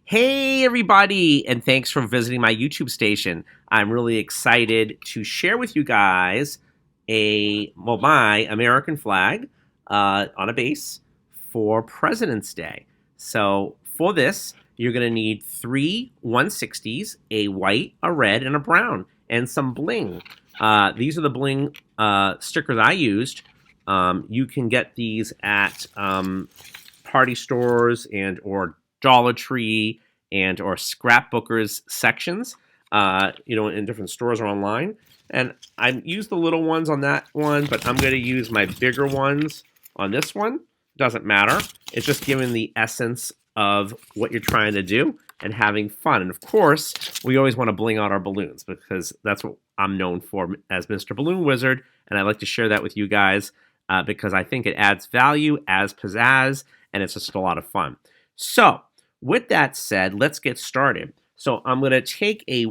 Hey everybody, and thanks for visiting my YouTube station. I'm really excited to share with you guys my American flag on a base for President's Day. So for this, you're going to need three 160s, a white, a red, and a brown, and some bling. These are the bling stickers I used. You can get these at party stores and or Dollar Tree and or scrapbookers sections, in different stores or online. And I used the little ones on that one, but I'm going to use my bigger ones on this one. Doesn't matter. It's just giving the essence of what you're trying to do and having fun. And of course, we always want to bling out our balloons because that's what I'm known for as Mr. Balloon Wizard. And I like to share that with you guys because I think it adds value, adds pizzazz, and it's just a lot of fun. So, with that said, let's get started. So, I'm going to take a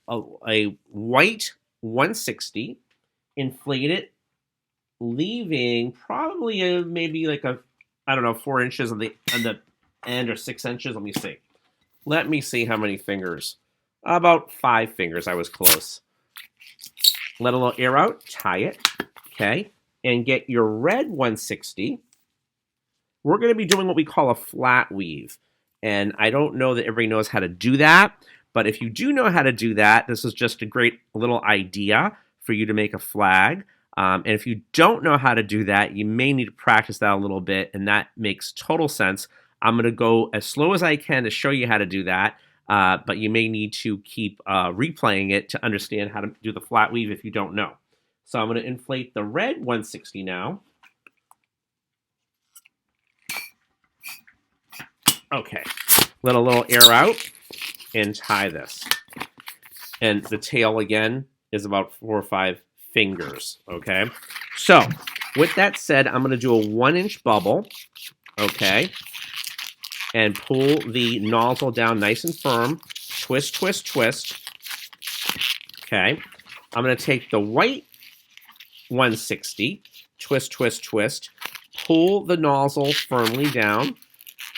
white 160, inflate it, leaving probably maybe like I don't know, 4 inches on the end or 6 inches. Let me see. Let me see how many fingers. About 5 fingers. I was close. Let a little air out. Tie it. Okay. And get your red 160. We're going to be doing what we call a flat weave. And I don't know that everybody knows how to do that. But if you do know how to do that, this is just a great little idea for you to make a flag. And if you don't know how to do that, you may need to practice that a little bit. And that makes total sense. I'm going to go as slow as I can to show you how to do that. But you may need to keep replaying it to understand how to do the flat weave if you don't know. So I'm going to inflate the red 160 now. Okay, let a little air out and tie this. And the tail again is about 4 or 5 fingers, okay? So, with that said, I'm going to do a 1-inch bubble, okay? And pull the nozzle down nice and firm. Twist, twist, twist. Okay. I'm going to take the white 160, twist, twist, twist, pull the nozzle firmly down,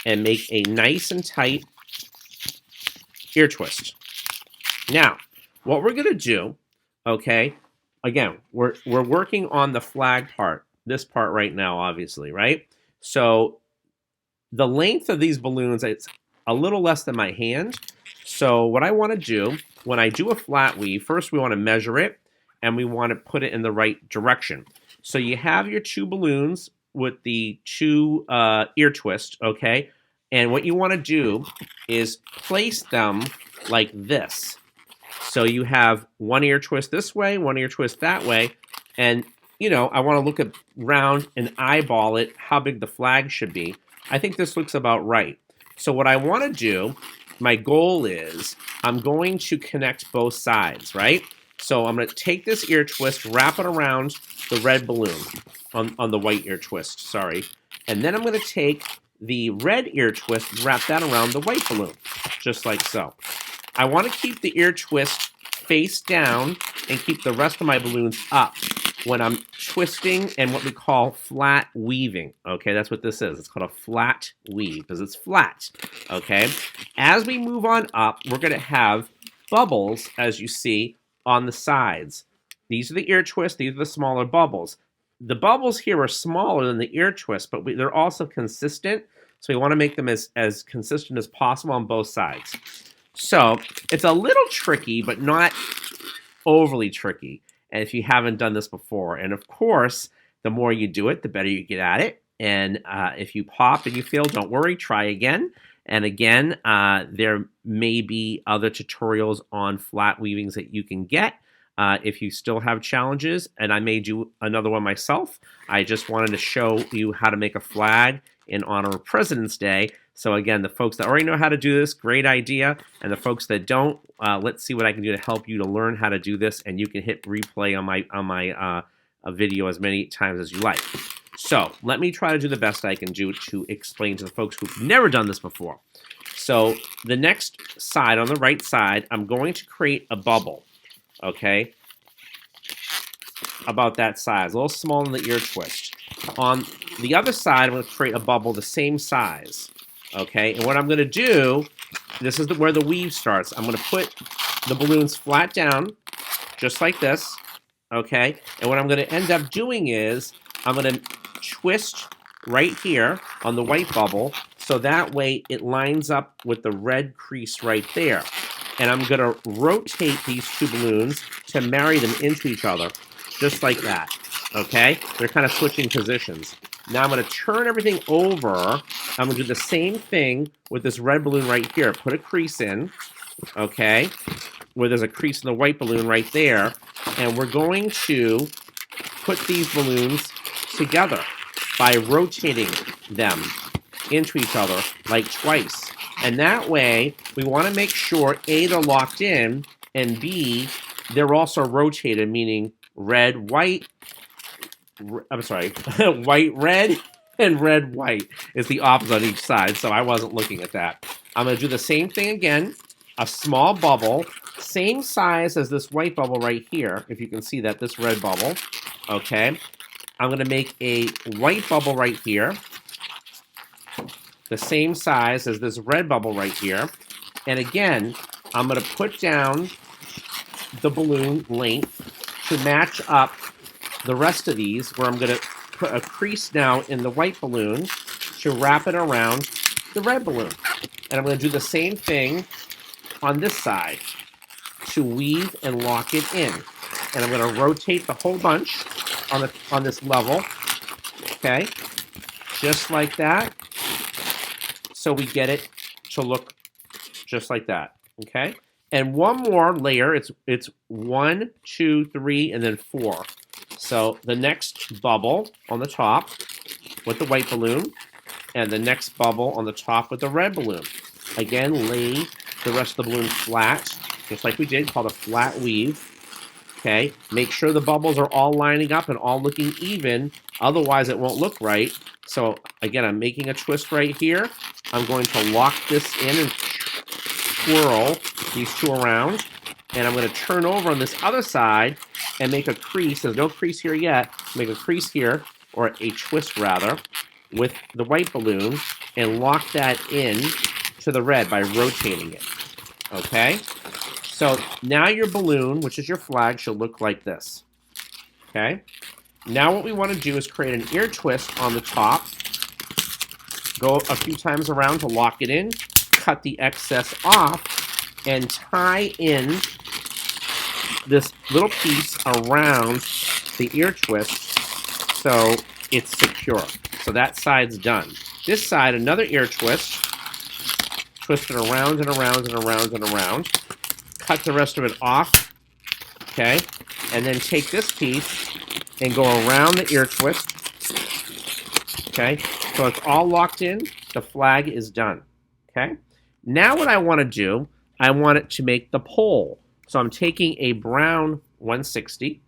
and make a nice and tight ear twist. Now, what we're going to do, okay, again, we're working on the flag part, this part right now, obviously, right? So the length of these balloons, it's a little less than my hand. So what I want to do, when I do a flat weave, first we want to measure it, and we want to put it in the right direction. So you have your 2 balloons with the 2 ear twists, okay? And what you want to do is place them like this. So you have 1 ear twist this way, 1 ear twist that way, and, I want to look around and eyeball it, how big the flag should be. I think this looks about right. So what I want to do, my goal is, I'm going to connect both sides, right? So I'm going to take this ear twist, wrap it around the red balloon, on the white ear twist, sorry. And then I'm going to take the red ear twist, wrap that around the white balloon, just like so. I want to keep the ear twist face down and keep the rest of my balloons up when I'm twisting and what we call flat weaving. Okay, that's what this is. It's called a flat weave because it's flat. Okay, as we move on up, we're going to have bubbles, as you see, on the sides. These are the ear twists. These are the smaller bubbles. The bubbles here are smaller than the ear twists, but they're also consistent. So we want to make them as consistent as possible on both sides. So it's a little tricky, but not overly tricky. And if you haven't done this before, and of course, the more you do it, the better you get at it. And if you pop and you fail, don't worry, try again. And again, there may be other tutorials on flat weavings that you can get. If you still have challenges, and I may do another one myself. I just wanted to show you how to make a flag in honor of President's Day. So again, the folks that already know how to do this, great idea. And the folks that don't, let's see what I can do to help you to learn how to do this. And you can hit replay on my video as many times as you like. So let me try to do the best I can do to explain to the folks who've never done this before. So the next side, on the right side, I'm going to create a bubble. Okay, about that size, a little smaller than the ear twist. On the other side, I'm going to create a bubble the same size. Okay, and what I'm going to do, this is where the weave starts. I'm going to put the balloons flat down, just like this. Okay, and what I'm going to end up doing is I'm going to twist right here on the white bubble, so that way it lines up with the red crease right there. And I'm going to rotate these two balloons to marry them into each other, just like that. Okay, they're kind of switching positions. Now I'm going to turn everything over. I'm going to do the same thing with this red balloon right here. Put a crease in, okay, where there's a crease in the white balloon right there. And we're going to put these balloons together by rotating them into each other like twice. And that way, we want to make sure A, they're locked in, and B, they're also rotated, meaning red, white, I'm sorry, white, red, and red, white is the opposite on each side, so I wasn't looking at that. I'm going to do the same thing again, a small bubble, same size as this white bubble right here, if you can see that, this red bubble, okay? I'm going to make a white bubble right here, the same size as this red bubble right here. And again, I'm going to put down the balloon length to match up the rest of these, where I'm going to put a crease now in the white balloon to wrap it around the red balloon. And I'm going to do the same thing on this side to weave and lock it in. And I'm going to rotate the whole bunch on this level, okay, just like that. So we get it to look just like that, okay? And one more layer, it's 1, 2, 3, and then 4. So the next bubble on the top with the white balloon, and the next bubble on the top with the red balloon. Again, lay the rest of the balloon flat, just like we did, called a flat weave. Okay, make sure the bubbles are all lining up and all looking even, otherwise it won't look right. So again, I'm making a twist right here. I'm going to lock this in and twirl these two around. And I'm going to turn over on this other side and make a crease. There's no crease here yet. Make a crease here, or a twist rather, with the white balloon and lock that in to the red by rotating it. Okay? So now your balloon, which is your flag, should look like this. Okay? Now what we want to do is create an ear twist on the top. Go a few times around to lock it in. Cut the excess off and tie in this little piece around the ear twist so it's secure. So that side's done. This side, another ear twist. Twist it around and around and around and around. Cut the rest of it off, okay? And then take this piece and go around the ear twist, okay? So it's all locked in. The flag is done, okay? Now what I want to do, I want it to make the pole. So I'm taking a brown 160,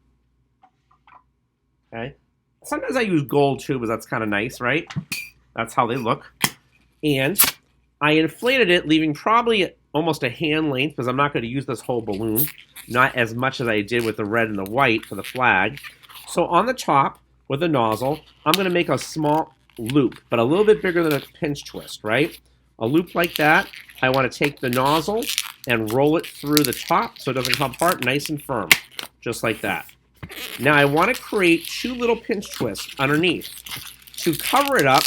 okay? Sometimes I use gold too, but that's kind of nice, right? That's how they look. And I inflated it, leaving probably almost a hand length, because I'm not going to use this whole balloon, not as much as I did with the red and the white for the flag. So on the top, with the nozzle, I'm going to make a small loop, but a little bit bigger than a pinch twist, right? A loop like that. I want to take the nozzle and roll it through the top so it doesn't come apart, nice and firm, just like that. Now I want to create 2 little pinch twists underneath to cover it up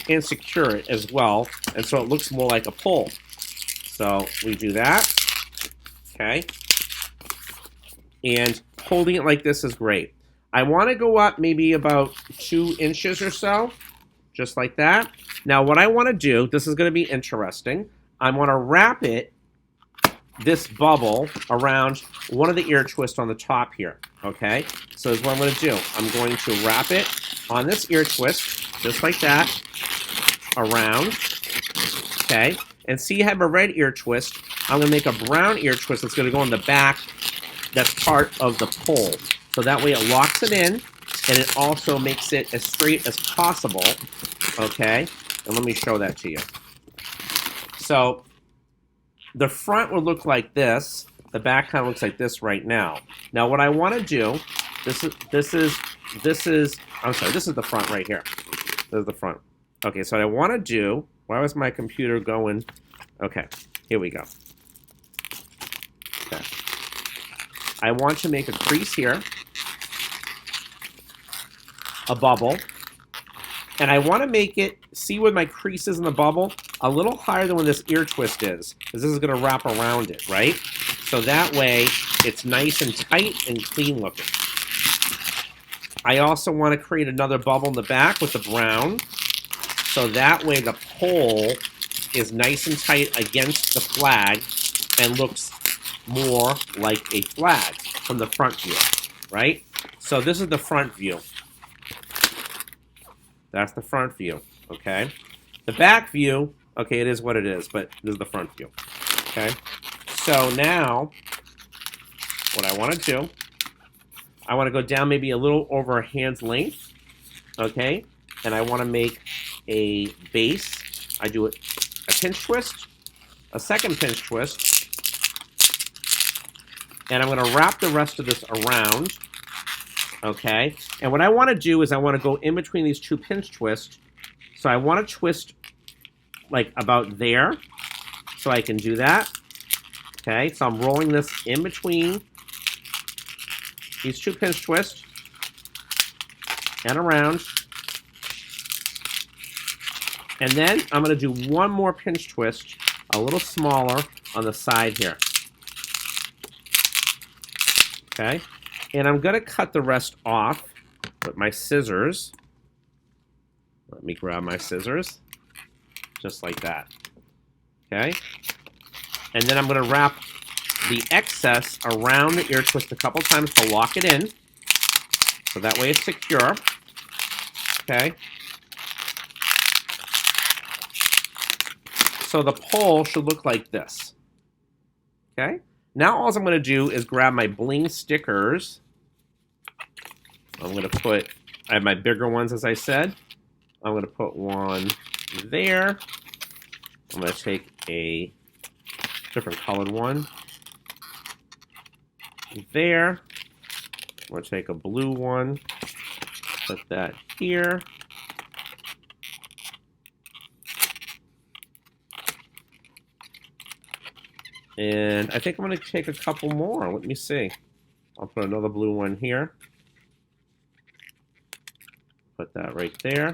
and secure it as well, and so it looks more like a pole. So we do that, okay? And holding it like this is great. I want to go up maybe about 2 inches or so, just like that. Now what I want to do, this is going to be interesting, I want to wrap it, this bubble, around one of the ear twists on the top here, okay? So here's what I'm going to do. I'm going to wrap it on this ear twist, just like that, around, okay? And see, you have a red ear twist. I'm going to make a brown ear twist that's going to go on the back that's part of the pole. So that way it locks it in, and it also makes it as straight as possible, okay? And let me show that to you. So the front would look like this. The back kind of looks like this right now. Now what I want to do, this is the front right here. This is the front. Okay, so what I want to do Why was my computer going? Okay, here we go. Okay. I want to make a crease here, a bubble, and I want to make it, see where my crease is in the bubble, a little higher than where this ear twist is, because this is going to wrap around it, right? So that way, it's nice and tight and clean looking. I also want to create another bubble in the back with the brown, so that way the pole is nice and tight against the flag and looks more like a flag from the front view, right? So this is the front view. That's the front view, okay? The back view, okay, it is what it is, but this is the front view, okay? So now, what I want to do, I want to go down maybe a little over a hand's length, okay? And I want to make a base. I do a pinch twist, a second pinch twist, and I'm going to wrap the rest of this around, okay? And what I want to do is I want to go in between these two pinch twists. So I want to twist like about there, so I can do that, okay? So I'm rolling this in between these two pinch twists and around. And then I'm going to do one more pinch twist, a little smaller on the side here. Okay, and I'm going to cut the rest off with my scissors. Let me grab my scissors, just like that. Okay, and then I'm going to wrap the excess around the ear twist a couple times to lock it in, so that way it's secure. Okay, so the pole should look like this. Okay. Now all I'm going to do is grab my bling stickers. I'm going to put, I have my bigger ones as I said. I'm going to put one there. I'm going to take a different colored one there. I'm going to take a blue one, put that here. And I think I'm going to take a couple more. Let me see. I'll put another blue one here. Put that right there.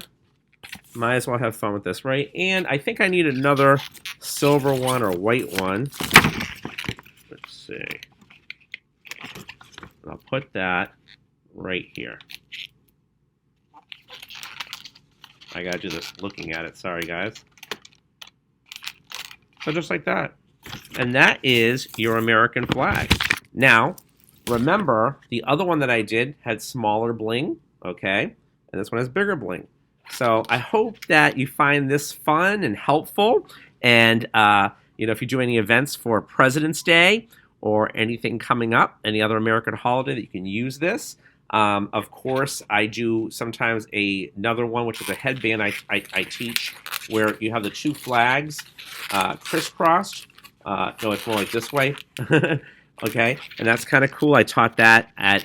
Might as well have fun with this, right? And I think I need another silver one or white one. Let's see. And I'll put that right here. I gotta do this looking at it. Sorry, guys. So just like that. And that is your American flag. Now, remember, the other one that I did had smaller bling, okay? And this one has bigger bling. So I hope that you find this fun and helpful. And, you know, if you do any events for President's Day or anything coming up, any other American holiday that you can use this. Of course, I do sometimes another one, which is a headband I teach, where you have the two flags crisscrossed. No, it's more like this way. Okay, and that's kind of cool. I taught that at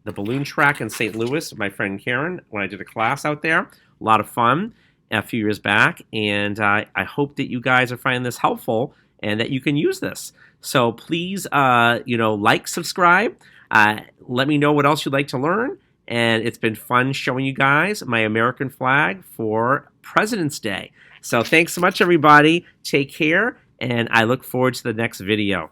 the balloon track in St. Louis with my friend Karen when I did a class out there. A lot of fun a few years back, and I hope that you guys are finding this helpful and that you can use this. So please, you know, like, subscribe. Let me know what else you'd like to learn. And it's been fun showing you guys my American flag for President's Day. So thanks so much, everybody. Take care. And I look forward to the next video.